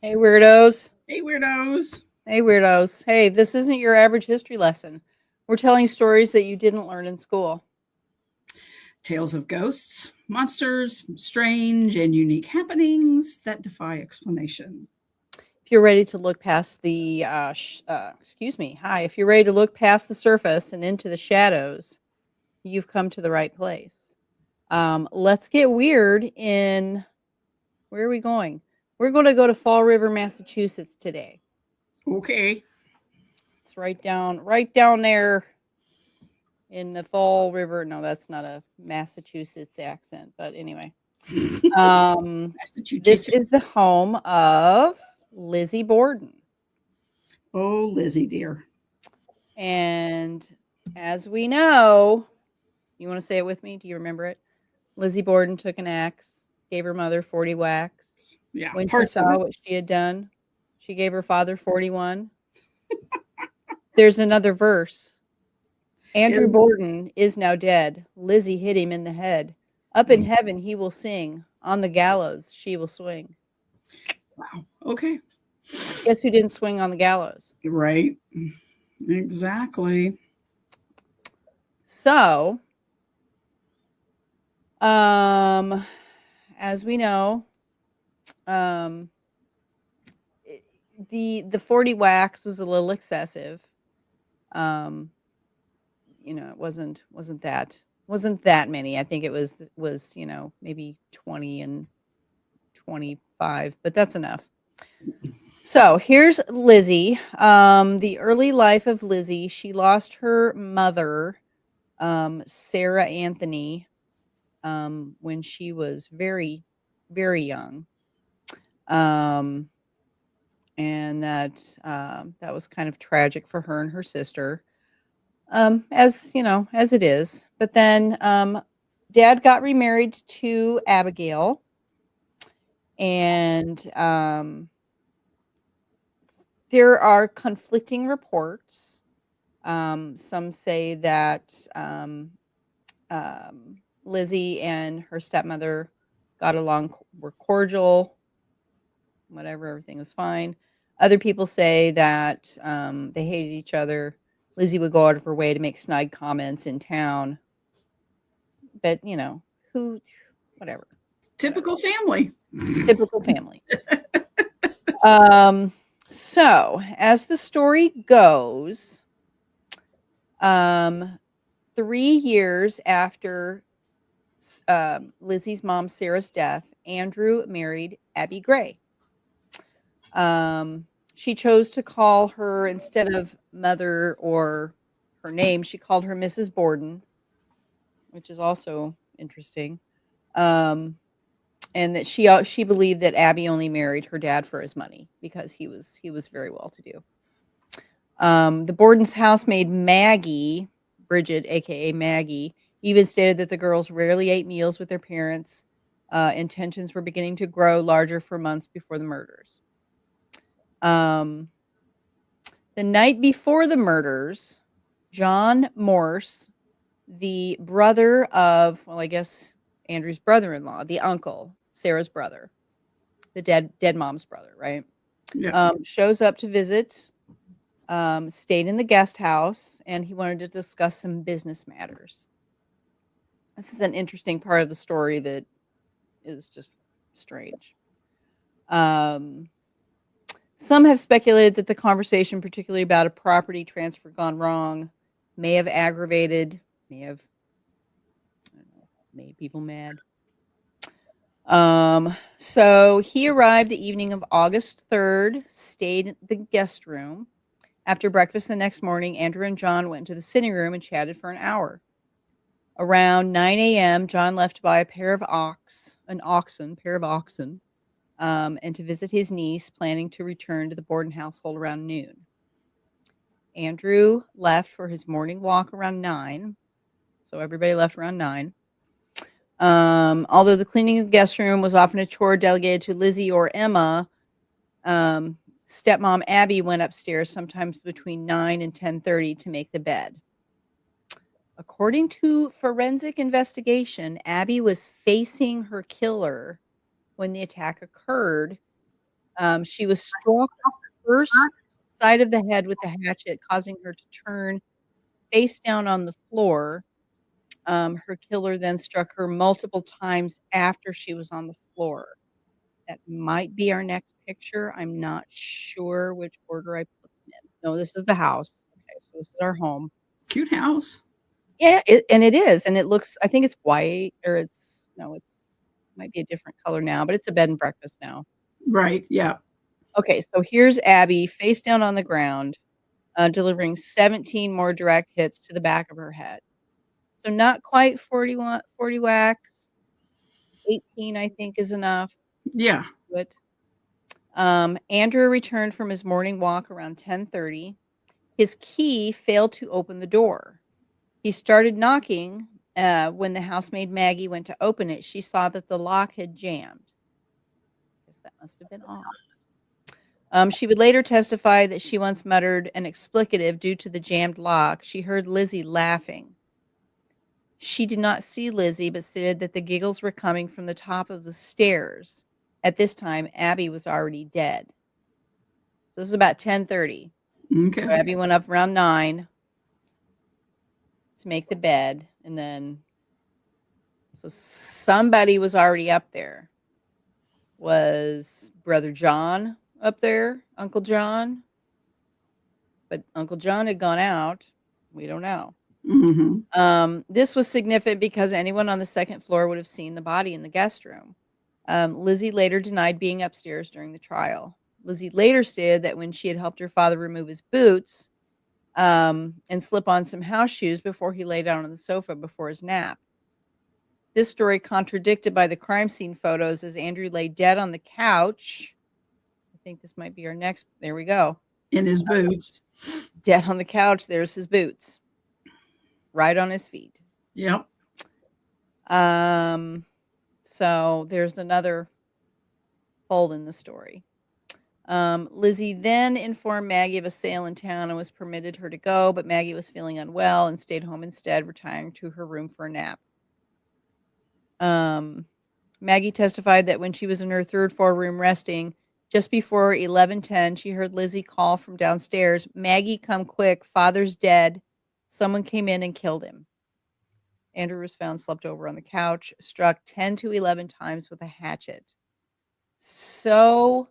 Hey, weirdos. Hey, weirdos. Hey, weirdos. Hey, this isn't your average history lesson. We're telling stories that you didn't learn in school. Tales of ghosts, monsters, strange and unique happenings that defy explanation. If you're ready to look past the, hi, if you're ready to look past the surface and into the shadows, you've come to the right place. Let's get weird in, where are we going? We're going to go to Fall River, Massachusetts today. Okay. It's right down there in the Fall River. No, that's not a Massachusetts accent, but anyway. This is the home of Lizzie Borden. Oh, Lizzie, dear. And as we know, you want to say it with me? Do you remember it? Lizzie Borden took an axe, gave her mother 40 whacks. Yeah. When she saw what she had done, she gave her father 41. There's another verse. Andrew Borden is now dead. Lizzie hit him in the head. Up in heaven he will sing. On the gallows she will swing. Wow. Okay. Guess who didn't swing on the gallows? Right. Exactly. So, as we know, the 40 whacks was a little excessive. It wasn't that many. I think it was maybe 20 and 25, but that's enough. So here's Lizzie. The early life of Lizzie. She lost her mother, Sarah Anthony, when she was very, very young. And that was kind of tragic for her and her sister, as it is. But then Dad got remarried to Abigail, and there are conflicting reports. Some say that Lizzie and her stepmother got along, were cordial, whatever, everything was fine. Other people say that they hated each other. Lizzie would go out of her way to make snide comments in town. But, whatever. Typical family. Typical family. So, as the story goes, 3 years after Lizzie's mom Sarah's death, Andrew married Abby Gray. She chose to call her, instead of mother or her name, she called her Mrs. Borden, which is also interesting. And that she believed that Abby only married her dad for his money because he was very well to do. The Borden's housemaid Maggie, Bridget, aka Maggie, even stated that the girls rarely ate meals with their parents. Intentions were beginning to grow larger for months before the murders. The night before the murders, John Morse, the brother of, well, I guess Andrew's brother-in-law, the uncle, Sarah's brother, the dead mom's brother, right? Yeah. Shows up to visit, stayed in the guest house, and he wanted to discuss some business matters. This is an interesting part of the story that is just strange. Some have speculated that the conversation, particularly about a property transfer gone wrong, may have made people mad. So he arrived the evening of August 3rd, stayed in the guest room. After breakfast the next morning, Andrew and John went to the sitting room and chatted for an hour. Around 9 a.m., John left to buy a pair of oxen, and to visit his niece, planning to return to the Borden household around noon. Andrew left for his morning walk around 9. So everybody left around 9. Although the cleaning of the guest room was often a chore delegated to Lizzie or Emma, stepmom Abby went upstairs sometimes between 9 and 10:30 to make the bed. According to forensic investigation, Abby was facing her killer when the attack occurred, She was struck first side of the head with the hatchet, causing her to turn face down on the floor. Her killer then struck her multiple times after she was on the floor. That might be our next picture. I'm not sure which order I put them in. No, this is the house. Okay, so this is our home. Cute house. Yeah, it is, and it looks. I think it's white, or it might be a different color now, but it's a bed and breakfast now. Right. Yeah. Okay, so here's Abby face down on the ground, delivering 17 more direct hits to the back of her head. So not quite 40 whacks. 18, I think, is enough. Yeah. Good. Andrew returned from his morning walk around 10:30. His key failed to open the door. He started knocking. When the housemaid Maggie went to open it, she saw that the lock had jammed. Guess that must have been off. She would later testify that she once muttered an expletive due to the jammed lock. She heard Lizzie laughing. She did not see Lizzie, but stated that the giggles were coming from the top of the stairs. At this time, Abby was already dead. So this is about 10:30. Okay. So Abby went up around 9 to make the bed, and then so somebody was already up there. Was Brother John up there? Uncle John? But Uncle John had gone out. We don't know. Mm-hmm. This was significant because anyone on the second floor would have seen the body in the guest room. Lizzie later denied being upstairs during the trial. Lizzie later stated that when she had helped her father remove his boots and slip on some house shoes before he lay down on the sofa before his nap. This story contradicted by the crime scene photos as Andrew lay dead on the couch. I think this might be our next. There we go. In his boots. Dead on the couch. There's his boots. Right on his feet. Yep. So there's another hole in the story. Lizzie then informed Maggie of a sale in town and was permitted her to go, but Maggie was feeling unwell and stayed home instead, retiring to her room for a nap. Maggie testified that when she was in her third floor room resting, just before 11:10, she heard Lizzie call from downstairs, "Maggie, come quick, Father's dead. Someone came in and killed him." Andrew was found slumped over on the couch, struck 10 to 11 times with a hatchet. So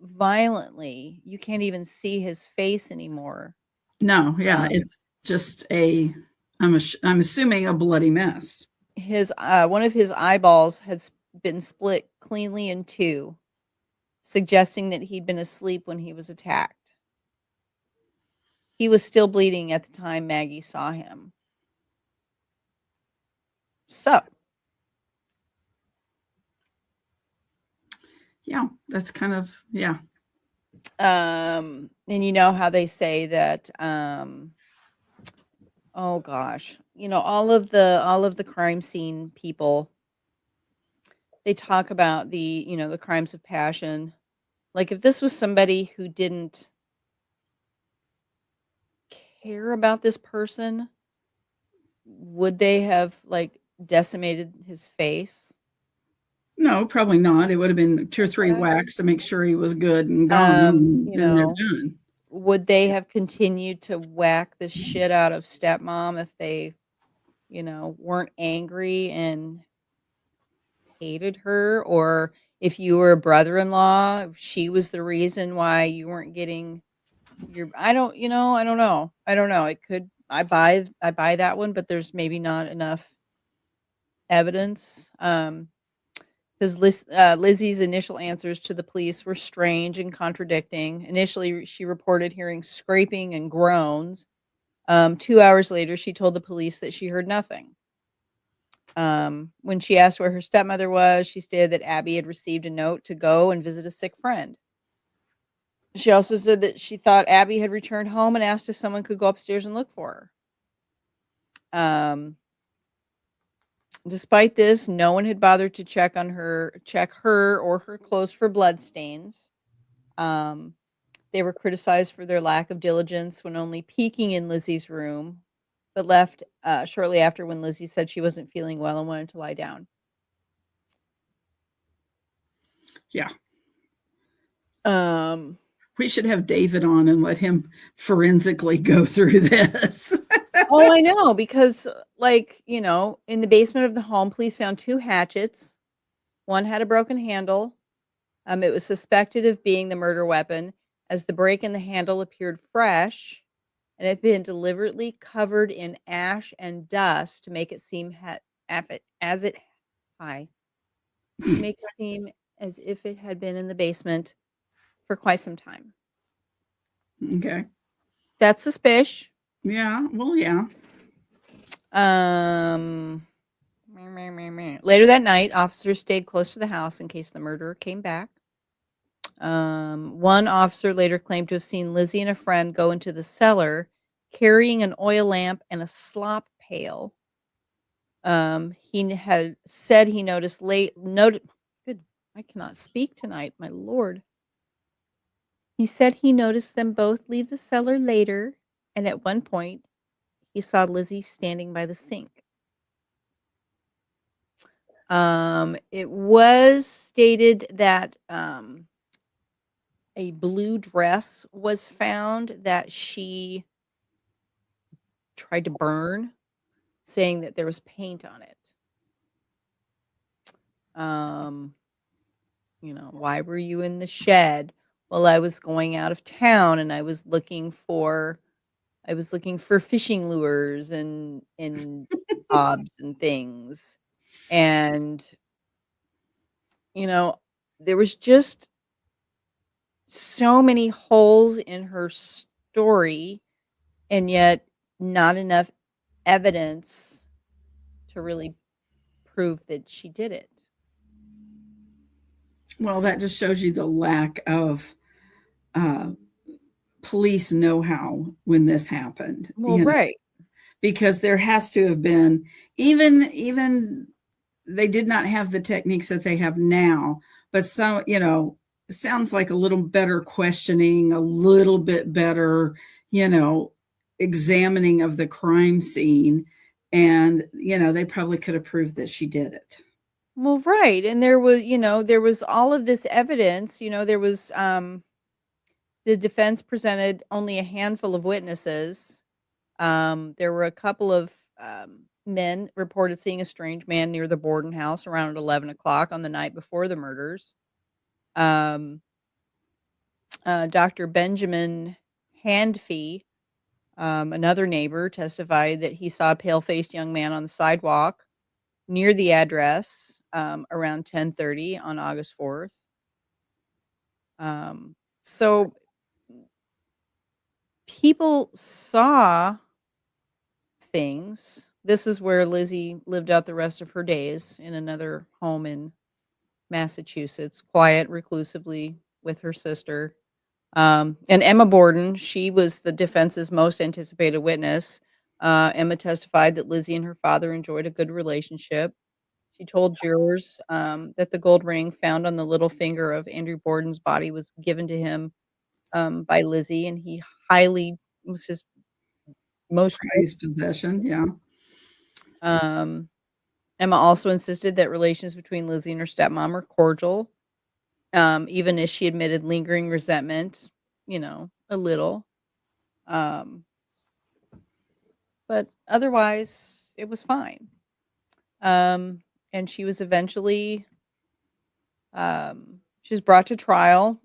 violently, you can't even see his face anymore. No, yeah, it's just I'm assuming a bloody mess. His one of his eyeballs has been split cleanly in two, suggesting that he'd been asleep when he was attacked. He was still bleeding at the time Maggie saw him. So, yeah, that's kind of, yeah. And you know how they say that, oh gosh, you know, all of the crime scene people, they talk about the crimes of passion. Like if this was somebody who didn't care about this person, would they have like decimated his face? No, probably not. It would have been 2 or 3 whacks to make sure he was good and gone, and then they're done. Would they have continued to whack the shit out of stepmom if they, weren't angry and hated her? Or if you were a brother-in-law, if she was the reason why you weren't getting I don't know. It could, I buy that one, but there's maybe not enough evidence. Because Lizzie's initial answers to the police were strange and contradicting. Initially, she reported hearing scraping and groans. 2 hours later, she told the police that she heard nothing. When she asked where her stepmother was, she stated that Abby had received a note to go and visit a sick friend. She also said that she thought Abby had returned home and asked if someone could go upstairs and look for her. Despite this, no one had bothered to check her or her clothes for bloodstains. They were criticized for their lack of diligence when only peeking in Lizzie's room, but left shortly after when Lizzie said she wasn't feeling well and wanted to lie down. Yeah. Um, We should have David on and let him forensically go through this. oh, I know, because, like, in the basement of the home, police found 2 hatchets. One had a broken handle. It was suspected of being the murder weapon, as the break in the handle appeared fresh and had been deliberately covered in ash and dust to make it seem as it hi, to make it seem as if it had been in the basement for quite some time. Okay. That's suspicious. Yeah. Well, yeah. Um, Later that night, officers stayed close to the house in case the murderer came back. One officer later claimed to have seen Lizzie and a friend go into the cellar carrying an oil lamp and a slop pail. He had said he noted good, I cannot speak tonight, my lord. He said he noticed them both leave the cellar later, and at one point he saw Lizzie standing by the sink. It was stated that a blue dress was found that she tried to burn, saying that there was paint on it. Um, why were you in the shed? Well, I was going out of town and I was looking for fishing lures and bobs and things. And there was just so many holes in her story, and yet not enough evidence to really prove that she did it. Well, that just shows you the lack of uh, police know-how when this happened. Well, right. Because there has to have been, even they did not have the techniques that they have now, but some, sounds like a little better questioning, a little bit better, examining of the crime scene. And, they probably could have proved that she did it. Well, right. And there was all of this evidence. There was the defense presented only a handful of witnesses. There were a couple of men reported seeing a strange man near the Borden house around 11 o'clock on the night before the murders. Um, Dr. Benjamin Handfee, another neighbor, testified that he saw a pale-faced young man on the sidewalk near the address around 10:30 on August 4th. So people saw things. This is where Lizzie lived out the rest of her days, in another home in Massachusetts, quiet, reclusively with her sister. And Emma Borden, she was the defense's most anticipated witness. Emma testified that Lizzie and her father enjoyed a good relationship. She told jurors that the gold ring found on the little finger of Andrew Borden's body was given to him by Lizzie, and he highly was his most. Prized possession, yeah. Emma also insisted that relations between Lizzie and her stepmom were cordial, even as she admitted lingering resentment, a little. But otherwise, it was fine. And she was eventually she was brought to trial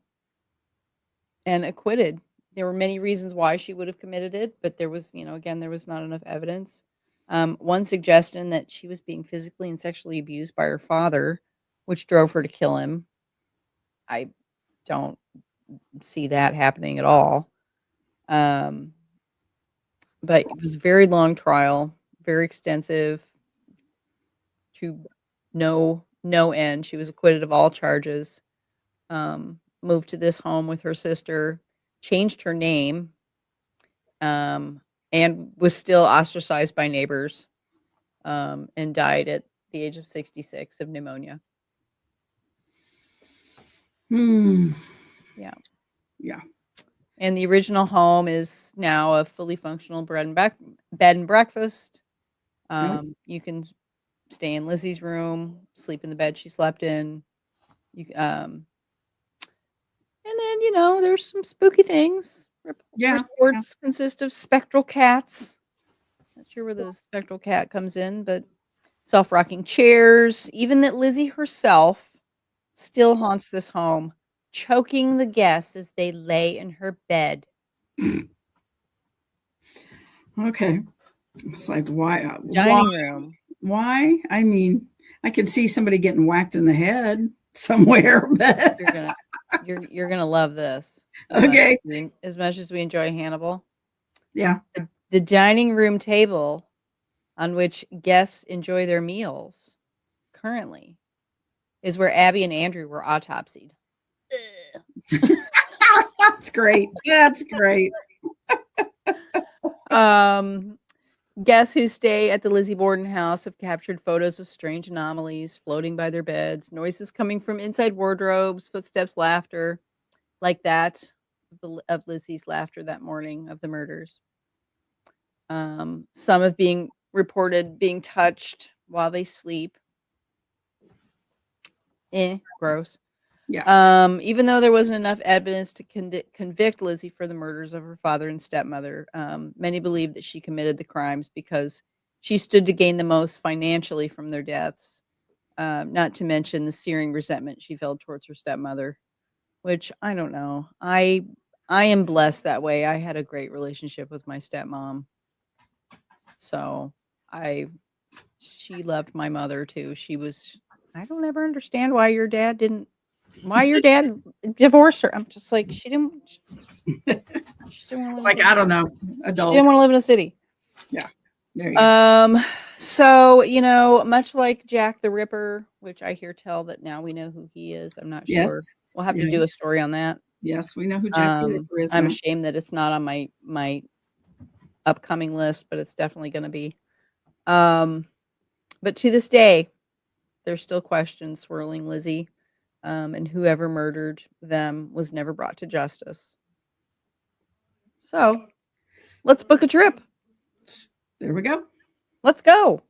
and acquitted. There were many reasons why she would have committed it, but there was, again, there was not enough evidence. One suggestion that she was being physically and sexually abused by her father, which drove her to kill him. I don't see that happening at all. But it was a very long trial, very extensive, to no end. She was acquitted of all charges. Moved to this home with her sister, changed her name, and was still ostracized by neighbors, and died at the age of 66 of pneumonia. Yeah. Yeah. And the original home is now a fully functional bed and breakfast. You can stay in Lizzie's room, sleep in the bed she slept in. And And there's some spooky things. Yeah. Reports consist of spectral cats. Not sure where the spectral cat comes in, but self-rocking chairs, even that Lizzie herself still haunts this home, choking the guests as they lay in her bed. Okay. It's like, why? Dining room. Why? I mean, I can see somebody getting whacked in the head somewhere, but you're gonna love this. Okay. As much as we enjoy Hannibal. Yeah. The dining room table on which guests enjoy their meals currently is where Abby and Andrew were autopsied. That's great. That's great. Guests who stay at the Lizzie Borden house have captured photos of strange anomalies floating by their beds, noises coming from inside wardrobes, footsteps, laughter, like that of Lizzie's laughter that morning of the murders. Some have being reported being touched while they sleep. Gross. Yeah. Even though there wasn't enough evidence to convict Lizzie for the murders of her father and stepmother, many believe that she committed the crimes because she stood to gain the most financially from their deaths, not to mention the searing resentment she felt towards her stepmother, which I don't know. I am blessed that way. I had a great relationship with my stepmom. So she loved my mother too. I don't ever understand why your dad divorced her. I'm just like, she didn't want to It's like, I don't know. Adult. She didn't want to live in a city. Yeah. There you go. So, much like Jack the Ripper, which I hear tell that now we know who he is. I'm not Yes. sure. We'll have to do a story on that. Yes, we know who Jack the Ripper is. I'm now. ashamed that it's not on my upcoming list, but it's definitely going to be. But to this day, there's still questions swirling Lizzie, and whoever murdered them was never brought to justice. So, let's book a trip. There we go. Let's go.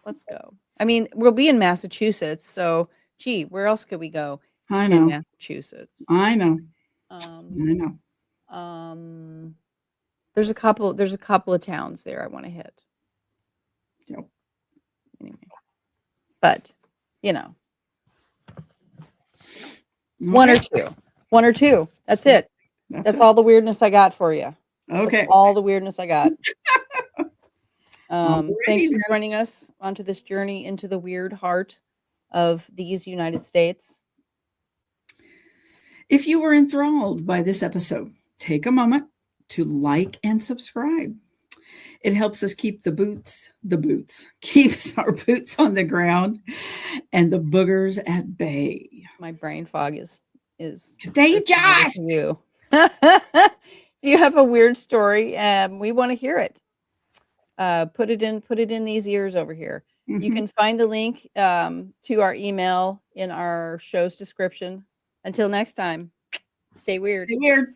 Let's go. I mean, we'll be in Massachusetts, so gee, where else could we go? I know. In Massachusetts. I know. I know. There's a couple of towns there I want to hit. Yep. Anyway. But, one or two. That's it. That's all the weirdness I got for you. Okay. That's all the weirdness I got. Alrighty Thanks for then. joining us onto this journey into the weird heart of these United States. If you were enthralled by this episode, take a moment to like and subscribe. It helps us keep keeps our boots on the ground and the boogers at bay. My brain fog is contagious. You. If you have a weird story, we want to hear it. Put it in these ears over here. Mm-hmm. You can find the link to our email in our show's description. Until next time, stay weird. Stay weird.